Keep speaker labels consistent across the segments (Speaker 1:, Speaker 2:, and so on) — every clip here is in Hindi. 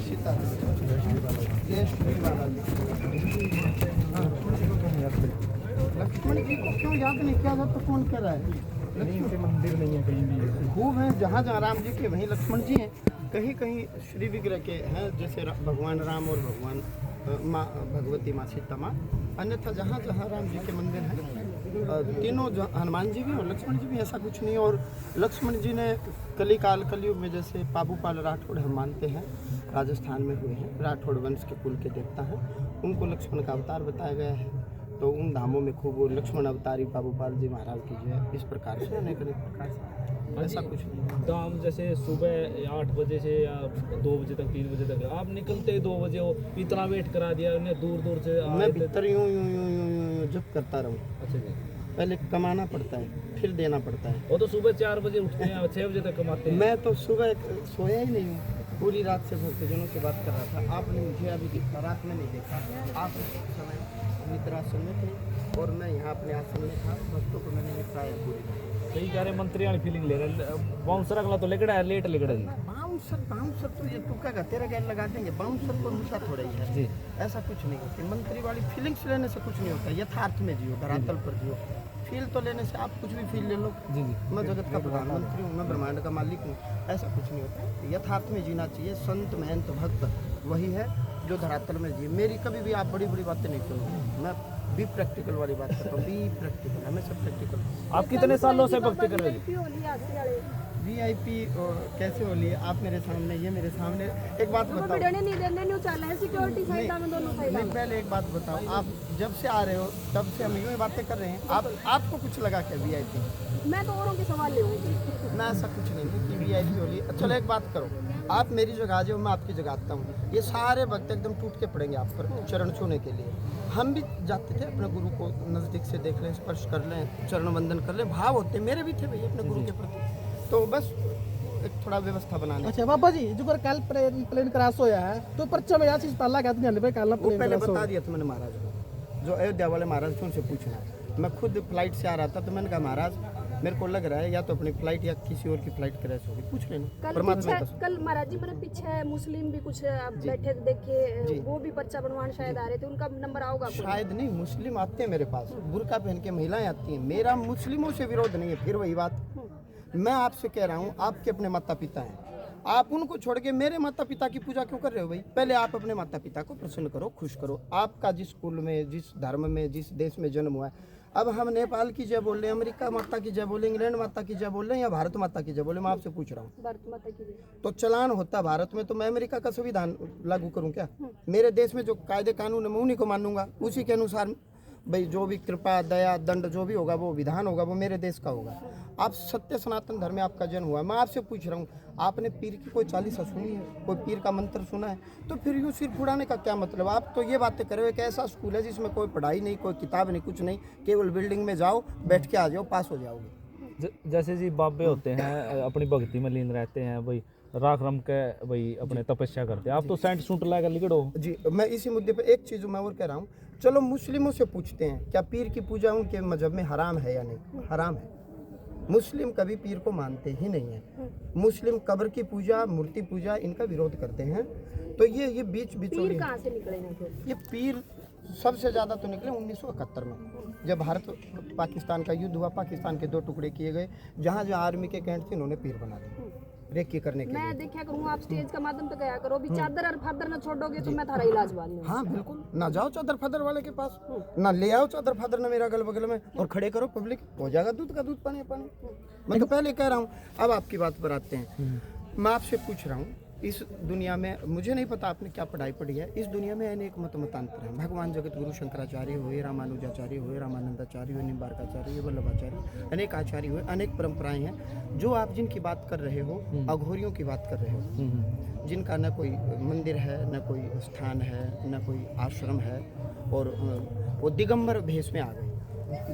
Speaker 1: सीता ये श्री बालाजी। लक्ष्मण जी को क्यों याद नहीं किया जाता? कौन कह रहा है?
Speaker 2: नहीं से मंदिर नहीं है कहीं भी।
Speaker 1: खूब हैं, जहाँ जहाँ राम जी के वहीं लक्ष्मण जी हैं, कहीं कहीं श्री विग्रह के हैं, जैसे भगवान राम और भगवान माँ भगवती माँ सीता माँ। अन्यथा जहाँ जहाँ राम जी के मंदिर हैं तीनों हनुमान जी भी और लक्ष्मण जी भी, ऐसा कुछ नहीं। और लक्ष्मण जी ने कलियुग में जैसे पाबूपाल राठौड़ हम मानते हैं, राजस्थान में हुए हैं, राठौड़ वंश के कुल के देवता हैं, उनको लक्ष्मण का अवतार बताया गया है। तो उन धामों में खूब लक्ष्मण अवतारी बाबूपाल जी महाराज की जय, इस प्रकार से अनेक अनेक प्रकार से, ऐसा कुछ नहीं।
Speaker 2: दाम जैसे सुबह 8 बजे से या 2 बजे तक 3 बजे तक आप निकलते ही 2 बजे हो, इतना वेट करा दिया उन्हें, दूर दूर से
Speaker 1: मैं भीतर यूं जब करता रहूँ।
Speaker 2: अच्छा जी।
Speaker 1: पहले कमाना पड़ता है, फिर देना पड़ता है।
Speaker 2: वो तो सुबह 4 बजे उठते हैं, 6 बजे तक कमाते हैं।
Speaker 1: मैं तो सुबह सोया ही नहीं हूँ, पूरी रात से भक्तजनों से बात कर रहा था। आपने मुझे अभी देखा, रात में नहीं देखा। आप उस समय निद्रासन में थे और मैं यहाँ अपने आसन में था, भक्तों को मैंने निपटाया पूरी रात।
Speaker 2: सही कह रहे, मंत्री वाली फीलिंग ले रहे। बाउंसर अगला तो लेकड़ा है, लेट लेकड़ा जी।
Speaker 1: बाउंसर तो ये तू क्या तेरा गैर लगा देंगे, बाउंसर को मुसा थोड़ा ही है
Speaker 2: जी।
Speaker 1: ऐसा कुछ नहीं होती। मंत्री वाली फीलिंग्स लेने से कुछ नहीं होता, यथार्थ में जियो, धरातल पर जियो। फील तो लेने से आप कुछ भी फील ले लो।
Speaker 2: जी जी।
Speaker 1: मैं जगत का प्रधानमंत्री हूँ, मैं ब्रह्मांड का मालिक हूँ, ऐसा कुछ नहीं होता। यथार्थ में जीना चाहिए। संत महंत भक्त वही है जो धरातल में जिए। मेरी कभी भी आप बड़ी बड़ी बातें नहीं करोगे, मैं बी प्रैक्टिकल वाली बात करता हूँ। बी प्रैक्टिकल, हमेशा प्रैक्टिकल।
Speaker 2: आप कितने सालों से भक्ति कर रहे हैं?
Speaker 1: VIP कैसे हो लिए आप मेरे सामने, ये मेरे सामने। एक बात बताओ, नहीं पहले एक बात बताओ, आप जब से आ रहे हो तब से हम यूँ बातें कर रहे हैं, आपको कुछ लगा क्या VIP?
Speaker 3: मैं तो औरों के सवाल ले
Speaker 1: मैं ऐसा कुछ नहीं है कि VIP हो लिए। चलो एक बात करो, आप मेरी जगह आ जाओ, मैं आपकी जगह आता हूँ। ये सारे भक्त एकदम टूट के पड़ेंगे आप पर चरण छूने के लिए। हम भी जाते थे, अपने गुरु को नज़दीक से देख लें, स्पर्श कर लें, चरण वंदन कर लें, भाव होते मेरे भी थे भाई अपने गुरु के प्रति। तो बस एक थोड़ा व्यवस्था बनाने।
Speaker 4: अच्छा बाबा जी, जो कल प्लेन क्रैश होया है तो पर्चा में यार चीज पहला कहते हैं भाई कल
Speaker 1: वो पहले बता दिया था मैंने महाराज को, जो अयोध्या वाले महाराज थे उनसे पूछना है। मैं खुद फ्लाइट से आ रहा था तो मैंने कहा महाराज मेरे को लग रहा है या तो अपनी फ्लाइट या किसी और की फ्लाइट क्रैश होगी, पूछ लेना। परमात्मा
Speaker 3: कल महाराज जी मैंने पीछे मुस्लिम भी कुछ बैठे थे, देखे वो भी पर्चा बनवाने शायद आ रहे थे, उनका नंबर आओगा?
Speaker 1: शायद नहीं, मुस्लिम आते हैं मेरे पास, बुर्का पहन के महिलाएं आती हैं। मेरा मुस्लिमों से विरोध नहीं है। फिर वही बात, मैं आपसे कह रहा हूँ, आपके अपने माता पिता हैं, आप उनको छोड़ के मेरे माता पिता की पूजा क्यों कर रहे हो भाई? पहले आप अपने माता पिता को प्रसन्न करो, खुश करो। आपका जिस कुल में, जिस धर्म में, जिस देश में जन्म हुआ है, अब हम नेपाल की जय बोल रहे हैं, अमेरिका माता की जय बोले, इंग्लैंड माता की जय बोल रहे हैं या भारत माता की जय बोले? मैं आपसे पूछ रहा हूँ।
Speaker 3: भारत माता की।
Speaker 1: तो चलान होता भारत में, तो मैं अमेरिका का संविधान लागू करूँ क्या? मेरे देश में जो कायदे कानून है मैं उन्हीं को मानूंगा, उसी के अनुसार भाई जो भी कृपा दया दंड जो भी होगा वो विधान होगा, वो मेरे देश का होगा। आप सत्य सनातन धर्म में आपका जन्म हुआ है। मैं आपसे पूछ रहा हूँ, आपने पीर की कोई चालीसा सुनी है, कोई पीर का मंत्र सुना है? तो फिर यूँ सिर उड़ाने का क्या मतलब? आप तो ये बातें कर रहे हो, एक ऐसा स्कूल है जिसमें कोई पढ़ाई नहीं, कोई किताब नहीं, कुछ नहीं, केवल बिल्डिंग में जाओ, बैठ के आ जाओ, पास हो जाओगे।
Speaker 2: जैसे जी बाबे होते हैं अपनी भक्ति में लीन रहते हैं भाई, राख रम के भाई अपने तपस्या करते हैं, आप तो सेंट सूट लाकर लिखड़ो
Speaker 1: जी। मैं इसी मुद्दे पे एक चीज़ मैं और कह रहा हूँ, चलो मुस्लिमों से पूछते हैं क्या पीर की पूजा उनके मजहब में हराम है या नहीं? हराम है। मुस्लिम कभी पीर को मानते ही नहीं है। मुस्लिम कब्र की पूजा, मूर्ति पूजा, इनका विरोध करते हैं। तो ये बीच
Speaker 3: पीर कहाँ से निकले ना फिर?
Speaker 1: ये पीर सबसे ज़्यादा तो निकले 1971 में, जब भारत पाकिस्तान का युद्ध हुआ, पाकिस्तान के 2 टुकड़े किए गए, जहाँ जहाँ आर्मी के कैंट थे उन्होंने पीर बना दिए रेकी करने के लिए।
Speaker 3: मैं देखा करूँ आप स्टेज का माध्यम तो गया करो, अभी चादर और फादर ना छोड़ोगे तो मैं थारा इलाज वाली हूँ।
Speaker 1: हाँ बिल्कुल, ना जाओ चादर फादर वाले के पास, ना ले आओ चादर फादर ना मेरा अगल बगल में, और खड़े करो पब्लिक, हो जाएगा दूध का दूध पानी पानी। मैं तो पहले कह रहा हूँ। अब आपकी बात पर आते हैं। मैं आपसे पूछ रहा हूँ, इस दुनिया में मुझे नहीं पता आपने क्या पढ़ाई पढ़ी है, इस दुनिया में अनेक मतांतर हैं। भगवान जगत गुरु शंकराचार्य हुए, रामानुजाचार्य हुए, रामानंदाचार्य हुए, निम्बारकाचार्य हुए, वल्लभाचार्य, अनेक आचार्य हुए, अनेक परंपराएं हैं। जो आप जिनकी बात कर रहे हो, अघोरियों की बात कर रहे हो, जिनका न कोई मंदिर है, न कोई स्थान है, न कोई आश्रम है, और वो दिगंबर भेष में आ गए।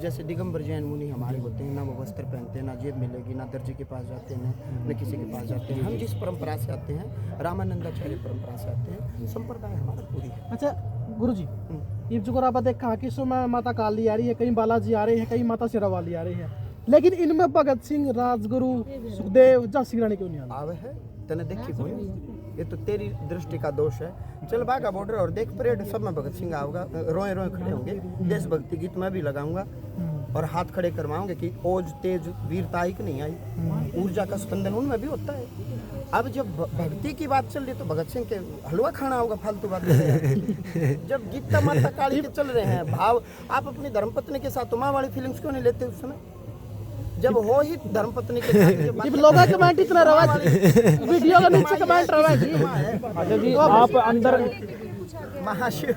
Speaker 1: जैसे दिगंबर जैन मुनि हमारे होते हैं, ना वो वस्त्र पहनते हैं, ना जेब मिलेगी, ना दर्जी के पास जाते हैं, न किसी के पास जाते हैं। हम जिस परंपरा से आते हैं, रामानंदाचार्य परंपरा से आते हैं, संप्रदाय हमारा पूरी है।
Speaker 4: अच्छा गुरुजी, ये जो आप देखा कि इसमें माता काली आ रही है, कहीं बालाजी आ रही है, कहीं माता शेरावाली आ रही है, लेकिन इनमें भगत सिंह, राजगुरु, सुखदेव, झांसी की रानी क्यों नहीं आ रही?
Speaker 1: आवे है तने देखी कोई ये तो तेरी दृष्टि का दोष है। चल बागा बॉर्डर और देख परेड, सब में भगत सिंह आओगा, रोए रोए खड़े होंगे, देशभक्ति गीत मैं भी लगाऊंगा और हाथ खड़े करवाओगे कि ओज तेज वीरता ही नहीं आई, ऊर्जा का स्पंदन उनमें भी होता है। अब जब भक्ति की बात चल रही तो भगत सिंह के हलवा खाना होगा, फालतू बात जब गीता माता काली के चल रहे हैं भाव, आप अपनी धर्मपत्नी के साथ माँ वाली फीलिंग्स क्यों नहीं लेते उस समय? जब हो ही धर्मपत्नी के साथ
Speaker 4: लोगों का कमेंट इतना रवा वीडियो के नीचे कमेंट रवा जी।
Speaker 2: अच्छा जी, आप अंदर
Speaker 1: महाशिव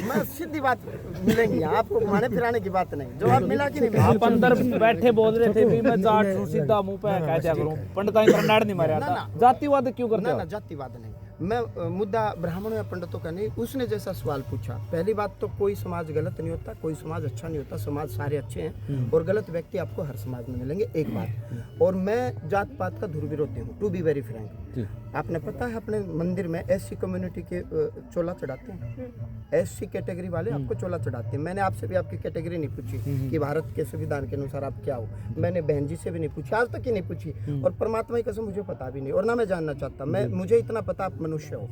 Speaker 1: मैं सीधी बात मिलेंगी आपको, घुमाने फिराने की बात नहीं। जवाब मिला कि नहीं?
Speaker 2: आप अंदर बैठे बोल रहे थे भी मैं जाट हूं, सीधा मुंह पे कह दिया करूं, पंडित इंटरनेट नहीं मारा था, जातिवाद क्यों करते
Speaker 1: ना
Speaker 2: हो?
Speaker 1: ना, जातिवाद नहीं। मैं मुद्दा ब्राह्मणों या पंडितों का नहीं, उसने जैसा सवाल पूछा। पहली बात तो कोई समाज गलत नहीं होता, कोई समाज अच्छा नहीं होता, समाज सारे अच्छे हैं और गलत व्यक्ति आपको हर समाज में मिलेंगे, एक बात। और मैं जात पात का ध्रुवीरोधी हूँ, टू बी वेरी फ्रैंक। आपने पता है अपने मंदिर में एससी कम्युनिटी के चोला चढ़ाते हैं, एससी कैटेगरी वाले आपको चोला चढ़ाते हैं। मैंने आपसे भी आपकी कैटेगरी नहीं पूछी कि भारत के संविधान के अनुसार आप क्या हो, मैंने बहन जी से भी नहीं पूछी, आज तक ही नहीं पूछी, और परमात्मा की कसम मुझे पता भी नहीं और ना मैं जानना चाहता। मैं मुझे इतना पता आप मनुष्य हो,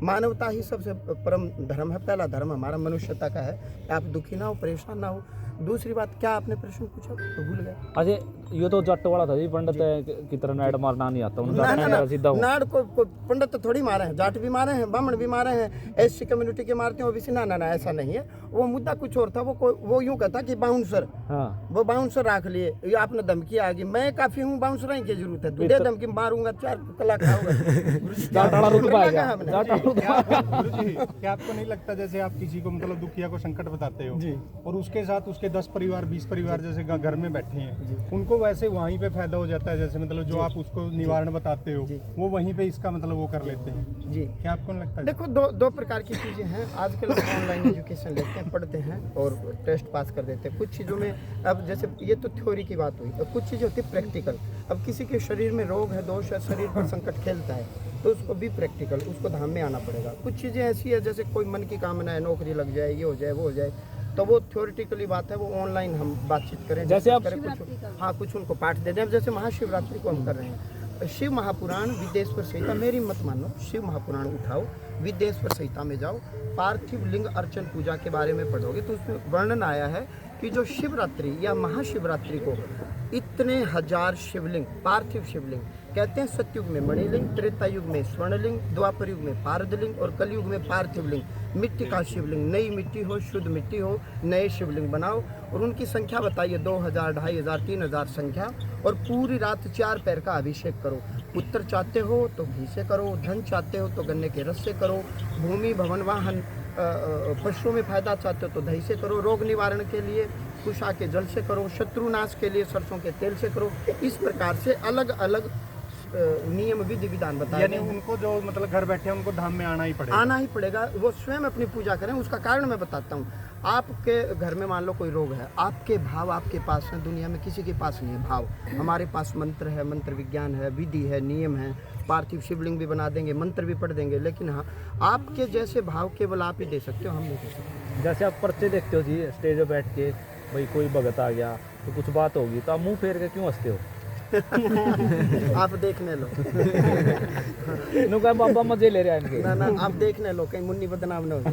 Speaker 1: मानवता ही सबसे परम धर्म है, पहला धर्म हमारा मनुष्यता का है। आप दुखी ना हो, परेशान ना हो। दूसरी बात, क्या आपने प्रश्न पूछा तो भूल गए।
Speaker 2: अजय ये तो जट वाला था जी, पंडित की तरह नाड़ मारना नहीं आता, सीधा
Speaker 1: नाड़ को पंडित तो थोड़ी मारे हैं, जाट भी मारे हैं, ब्राह्मण भी मारे हैं, एससी कम्युनिटी के मारते हैं ओबीसी। ना ना ना, ऐसा नहीं है। वो मुद्दा कुछ और था। वो यूं कहता कि बाउंसर, वो बाउंसर रख लिए, ये आपने धमकी आ गई। मैं काफी हूँ, बाउंसर की जरूरत है, तुझे धमकी मारूंगा, 4 कला खाऊंगा।
Speaker 5: क्या आपको नहीं लगता जैसे आप किसी को मतलब दुखिया को संकट बताते हो और उसके साथ उसके 10 परिवार 20 परिवार जैसे घर में बैठे हैं, उनको वैसे वहीं पे फायदा हो जाता है, जैसे मतलब जो आप उसको निवारण बताते हो वो वहीं पे इसका मतलब वो कर लेते हैं
Speaker 1: जी।
Speaker 5: क्या आपको नहीं लगता?
Speaker 1: देखो, दो प्रकार की चीज़ें हैं। आजकल ऑनलाइन एजुकेशन लेते हैं, पढ़ते हैं और टेस्ट पास कर देते हैं। कुछ चीज़ों में अब जैसे ये तो थ्योरी की बात हुई, अब कुछ चीज़ें होती है प्रैक्टिकल। अब किसी के शरीर में रोग है, दोष है, शरीर पर संकट खेलता है, तो उसको भी प्रैक्टिकल, उसको धाम में आना पड़ेगा। कुछ चीज़ें ऐसी है जैसे कोई मन की कामना है, नौकरी लग जाए, ये हो जाए, वो हो जाए, तो वो थ्योरेटिकली बात है, वो ऑनलाइन हम बातचीत करें।
Speaker 2: जैसे आप
Speaker 1: कुछ उनको पाठ दे दें। अब जैसे महाशिवरात्रि को हम कर रहे हैं, शिव महापुराण विदेश्वर संहिता, मेरी मत मानो, शिव महापुराण उठाओ, विदेश्वर संहिता में जाओ, पार्थिव लिंग अर्चन पूजा के बारे में पढ़ोगे तो उसमें वर्णन आया है कि जो शिवरात्रि या महाशिवरात्रि को इतने हजार शिवलिंग, पार्थिव शिवलिंग कहते हैं। सतयुग में मणिलिंग, त्रेता युग में स्वर्णलिंग, द्वापर युग में पारदलिंग और कलयुग में पार्थिव लिंग। मिट्टी का शिवलिंग, नई मिट्टी हो, शुद्ध मिट्टी हो, नए शिवलिंग बनाओ और उनकी संख्या बताइए, 2000, 2500, 3000 संख्या, और पूरी रात 4 पैर का अभिषेक करो। पुत्र चाहते हो तो घी से करो, धन चाहते हो तो गन्ने के रस से करो, भूमि भवन वाहन पशुओं में फायदा चाहते हो तो दही से करो, रोग निवारण के लिए कुशा के जल से करो, शत्रुनाश के लिए सरसों के तेल से करो। इस प्रकार से अलग अलग नियम विधि विधान बताए।
Speaker 5: यानी उनको जो मतलब घर बैठे हैं उनको धाम में आना ही पड़ेगा।
Speaker 1: वो स्वयं अपनी पूजा करें। उसका कारण मैं बताता हूँ। आपके घर में मान लो कोई रोग है, आपके भाव आपके पास हैं, दुनिया में किसी के पास नहीं है भाव। हमारे पास मंत्र है, मंत्र विज्ञान है, विधि है, नियम है, पार्थिव शिवलिंग भी बना देंगे, मंत्र भी पढ़ देंगे, लेकिन हाँ, आपके जैसे भाव केवल आप ही दे सकते हो, हम नहीं दे सकते।
Speaker 2: जैसे आप पर्चे देखते हो जी, स्टेज पे बैठ के भाई कोई भगत आ गया तो कुछ बात होगी तो आप मुंह फेर के क्यों हंसते हो?
Speaker 1: आप देखने लो।
Speaker 2: नुका बाबा मजे ले रहे हैं इनके।
Speaker 1: ना ना, आप देखने लो, कहीं मुन्नी बदनाम न हो जाए।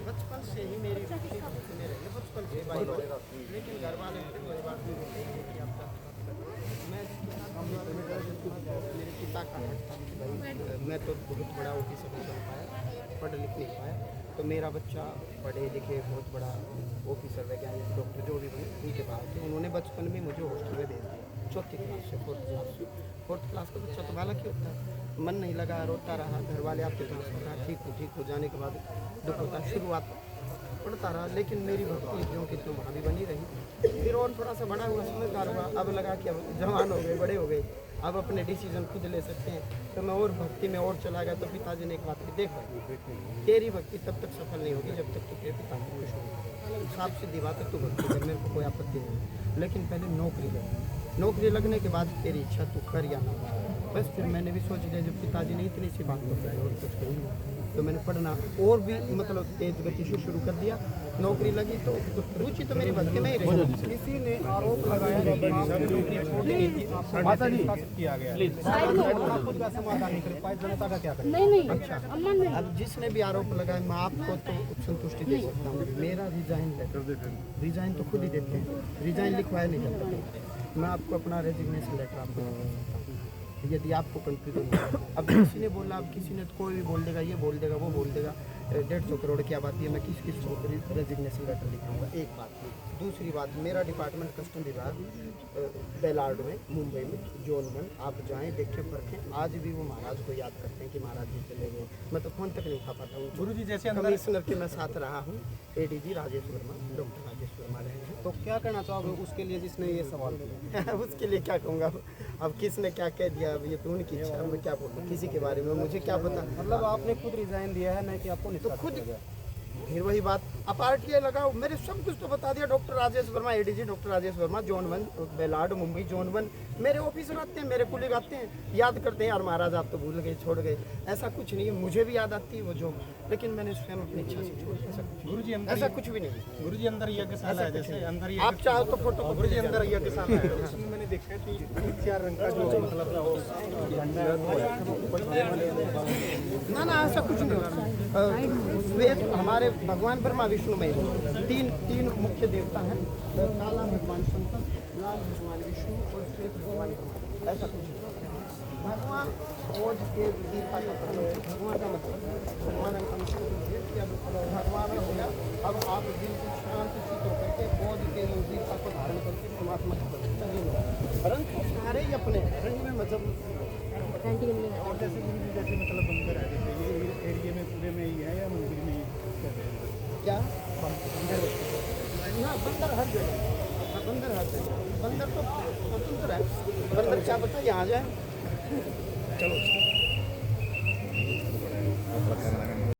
Speaker 1: बचपन से ही मेरी बचपन से लेकिन घर वाले मेरे पिता का मैं तो बहुत बड़ा ऑफिसर नहीं बन पाया, पढ़ लिख नहीं पाया, तो मेरा बच्चा पढ़े लिखे बहुत बड़ा ऑफिसर, वैज्ञानिक, डॉक्टर जो भी बने उनके पास थे। उन्होंने बचपन में मुझे हॉस्टल में भेज दिया, 4th क्लास से 4th क्लास से। 4th क्लास का बच्चा तो बालक ही होता है, मन नहीं लगा, रोता रहा, घर वाले आपके पास कहा ठीक हो जाने के बाद दुख होता, शुरुआत पढ़ता रहा, लेकिन मेरी भक्ति जो कि तो वहाँ भी बनी रही। फिर और थोड़ा सा बड़ा हुआ, समझदार हुआ, अब लगा कि अब जवान हो गए, बड़े हो गए, अब अपने डिसीजन खुद ले सकते हैं, तो मैं और भक्ति में और चला गया। तो पिताजी ने एक बात की, देखो तेरी भक्ति तब तक सफल नहीं होगी जब तक तेरे पिता खुश होगा। साफ सीधी बात है, तू भक्ति कर, मेरे को कोई आपत्ति नहीं, लेकिन पहले नौकरी लग, नौकरी लगने के बाद तेरी इच्छा तू कर या ना। बस फिर मैंने भी सोच लिया, जब पिताजी ने इतनी सी बात बताई और कुछ नहीं। तो मैंने पढ़ना और भी मतलब तेज गति से शुरू कर दिया। नौकरी लगी तो रुचि तो मेरी भक्ति में ही रही।
Speaker 5: किसी ने आरोप लगाया कि आपने नौकरी छोड़ दी थी, माता जी किया गया आप खुद का समाधान नहीं कर पाए, जनता का क्या करें?
Speaker 3: नहीं अम्मा नहीं।
Speaker 1: अब जिसने भी आरोप लगाया मैं आपको तो संतुष्टि दे सकता हूँ। मेरा रिजाइन लेटर, रिजाइन तो खुद ही देते हैं, रिजाइन लिखवाया नहीं जाता। मैं आपको अपना रेजिग्नेशन लेटर आपको दे सकता हूँ यदि आपको कंफ्यूजन हो। अब किसी ने बोला, अब किसी ने कोई भी बोल देगा, ये बोल देगा, वो बोल देगा, 150 करोड़ की आबादी है, मैं किस को रेजिग्नेशन लेटर लिखूंगा। एक बात। दूसरी बात, मेरा डिपार्टमेंट कस्टम विभाग बेलार्ड में, मुंबई में, जोन 1, आप जाएं देखें परखें, आज भी वो महाराज को याद करते हैं कि महाराज जी चले गए। मैं तो फोन तक नहीं उठा पाता हूँ।
Speaker 5: गुरु जी जैसे
Speaker 1: कमिश्नर के मैं साथ रहा हूँ, एडीजी राजेश वर्मा, डॉक्टर राजेश वर्मा रहे हैं।
Speaker 5: तो क्या कहना चाहोगे उसके लिए जिसने ये सवाल किया?
Speaker 1: उसके लिए क्या कहूँगा, अब किसने क्या कह दिया, अब ये तो उनकी इच्छा है, मैं क्या बोलूँ किसी के बारे में, मुझे क्या पता।
Speaker 5: मतलब आपने खुद रिजाइन दिया है, नहीं कि आपको
Speaker 1: तो खुद फिर वही बात, अब आरटीआई लगाओ, मेरे सब कुछ तो बता दिया। Doctor Rajesh Verma, ADG doctor Rajesh Verma, zone 1 Ballard, Mumbai zone 1। मेरे ऑफिसर आते हैं, मेरे कुलीग आते हैं, याद करते हैं, यार महाराज आप तो भूल गए, छोड़ गए। ऐसा कुछ नहीं है, मुझे भी याद आती है वो जो, लेकिन मैंने स्वयं अपनी इच्छा से छोड़ दिया।
Speaker 5: गुरु जी
Speaker 1: ऐसा कुछ भी नहीं।
Speaker 5: गुरु जी अंदर यज्ञशाला है, जैसे अंदर
Speaker 1: आप चाहो तो फोटो,
Speaker 5: गुरु जी अंदर यज्ञशाला है, उसमें मैंने देखा है 3-4 रंग का जो मतलब झंडा
Speaker 1: ना ऐसा कुछ नहीं। वे हमारे भगवान ब्रह्मा विष्णु में तीन मुख्य देवता हैं, काला भगवान शंकर, लाल भगवान विष्णु और श्वेत भगवान ब्रह्मा। ऐसा कुछ नहीं। भगवान खोज के दीपा का प्रतीक, भगवान का मतलब भगवान का मतलब भगवान हो गया। अब आप बिल्कुल शांत चित्त होकर के बोध के दीपा को धारण करके परमात्मा की प्रतिष्ठा, परंतु सारे ही अपने रंग में मतलब
Speaker 5: और जैसे गुरु जी जैसे मतलब बंदर है, जैसे ये एरिया में पूरे में ही है या मंदिर में ही
Speaker 1: क्या बंदर ना, बंदर हर जगह, बंदर हर जगह, बंदर तो स्वतंत्र है। बंदर क्या पता यहाँ जाए